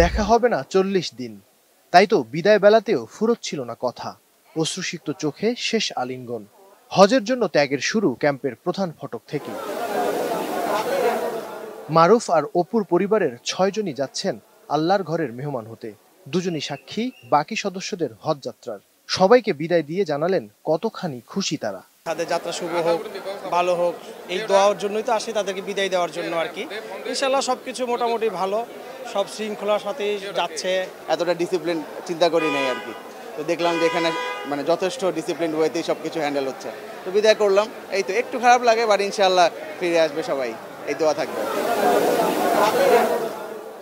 দেখা হবে না 40 দিন, তাই তো বিদায় বেলাতেও ফুরোচ্ছিল না কথা। অশ্রুসিক্ত চোখে শেষ আলিঙ্গন। হজের জন্য ত্যাগের শুরু ক্যাম্পের প্রধান ফটক থেকেই। মারুফ আর অপুর পরিবারের 6 জনই যাচ্ছেন আল্লাহর ঘরের মেহমান হতে। দুজনই সাক্ষী বাকি সদস্যদের হজ যাত্রার। সবাইকে বিদায় দিয়ে জানালেন কতখানি খুশি তারা। তাদের যাত্রা শুভ হোক, ভালো হোক, এই দোয়ার জন্যই তো আসি, তাদেরকে বিদায় দেওয়ার জন্য আর কি। ইনশাল্লাহ সবকিছু মোটামুটি ভালো, সব শৃঙ্খলার সাথে যাচ্ছে। এতটা ডিসিপ্লিন চিন্তা করি নাই আর কি। তো দেখলাম যে এখানে মানে যথেষ্ট ডিসিপ্লিন ওয়েতেই সব কিছু হ্যান্ডেল হচ্ছে। তো বিদায় করলাম। এই তো একটু খারাপ লাগে, বাট ইনশাল্লাহ ফিরে আসবে সবাই, এই দোয়া থাকবে।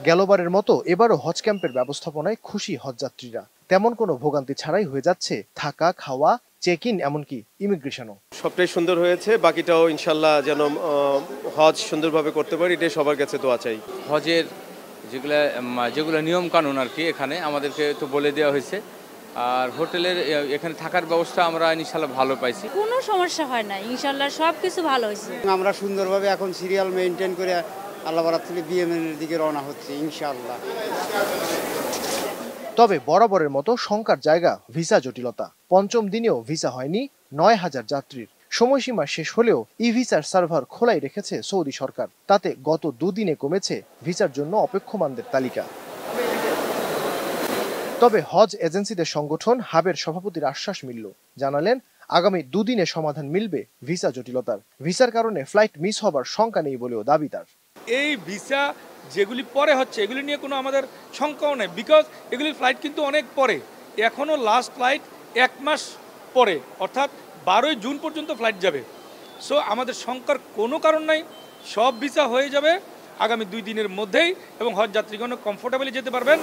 গেলবারের মতো এবারও হজ ক্যাম্পের ব্যবস্থাপনায় খুশি হজযাত্রীরা। তেমন কোনো ভোগান্তি ছাড়াই হয়ে যাচ্ছে থাকা, খাওয়া, চেক ইন, এমনকি ইমিগ্রেশনও। সবটাই সুন্দর হয়েছে, বাকিটাও ইনশাল্লাহ যেন হজ সুন্দরভাবে করতে পারি, এটাই সবার কাছে দোয়া চাই। হজের যেগুলো নিয়ম কানুন আর কি এখানে আমাদেরকে তো বলে দেওয়া হয়েছে। আর হোটেলের এখানে থাকার ব্যবস্থা আমরা ইনশাল্লাহ ভালো পাইছি, কোনো সমস্যা হয় না। ইনশাল্লাহ সব কিছু ভালো হয়েছে। আমরা সুন্দরভাবে এখন সিরিয়াল মেনটেন করে আল্লাহ বারাত থেকে বিএমএনের দিকে রওনা হচ্ছে ইনশাআল্লাহ। তবে বরাবরের মতো শঙ্কার জায়গা ভিসা জটিলতা। পঞ্চম দিনেও ভিসা হয়নি 9,000 যাত্রীর। সময়সীমা শেষ হলেও ই ভিসার সার্ভার খোলাই রেখেছে সৌদি সরকার। তাতে গত দুদিনে কমেছে ভিসার জন্য অপেক্ষমানদের তালিকা। তবে হজ এজেন্সিদের সংগঠন হাবের সভাপতির আশ্বাস মিলল। জানালেন আগামী দুদিনে সমাধান মিলবে ভিসা জটিলতার। ভিসার কারণে ফ্লাইট মিস হবার শঙ্কা নেই বলেও দাবি তার। এই ভিসা যেগুলি পরে হচ্ছে এগুলি নিয়ে কোনো আমাদের শঙ্কাও নেই, বিকজ এগুলির ফ্লাইট কিন্তু অনেক পরে। এখনও লাস্ট ফ্লাইট 1 মাস পরে, অর্থাৎ 12 জুন পর্যন্ত ফ্লাইট যাবে। সো আমাদের শঙ্কার কোনো কারণ নাই, সব ভিসা হয়ে যাবে আগামী 2 দিনের মধ্যেই, এবং হজ যাত্রীগণ কমফোর্টেবলি যেতে পারবেন।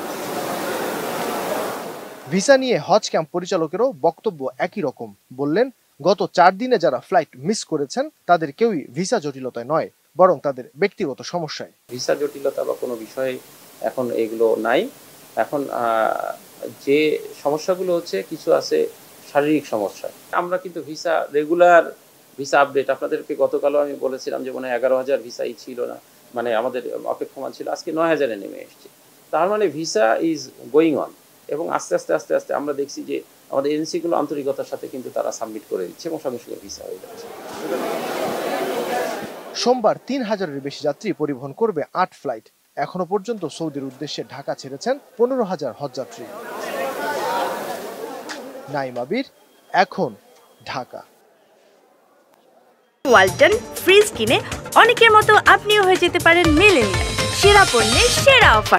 ভিসা নিয়ে হজ ক্যাম্প পরিচালকেরও বক্তব্য একই রকম। বললেন গত 4 দিনে যারা ফ্লাইট মিস করেছেন তাদের কেউই ভিসা জটিলতায় নয়, বরং তাদের ব্যক্তিগত সমস্যায়। ভিসা জটিলতা বা কোনো বিষয় এখন এগুলো নাই। এখন যে সমস্যাগুলো হচ্ছে কিছু আছে শারীরিক সমস্যা। আমরা কিন্তু ভিসা রেগুলার ভিসা আপডেট আপনাদেরকে গতকালও আমি বলেছিলাম যে মনে হয় 11,000 ভিসাই ছিল না, মানে আমাদের অপেক্ষমান ছিল, আজকে 9,000-এ নেমে এসেছে। তার মানে ভিসা ইজ গোয়িং অন, এবং আস্তে আস্তে আমরা দেখছি যে আমাদের এজেন্সিগুলো আন্তরিকতার সাথে কিন্তু তারা সাবমিট করে দিচ্ছে এবং সঙ্গে সঙ্গে ভিসা হয়ে যাচ্ছে। সোমবার 3,000-এর বেশি যাত্রী পরিবহন করবে 8 ফ্লাইট। এখনো পর্যন্ত সৌদির উদ্দেশ্যে ঢাকা ছেড়েছেন 15,000 হজযাত্রী। নাইম আবির, এখন, ঢাকা। ওয়ালটন ফ্রিজ কিনে অনেকের মতো আপনিও হয়ে যেতে পারেন মিলেনিয়াল। সেরা পণ্যের সেরা অফার।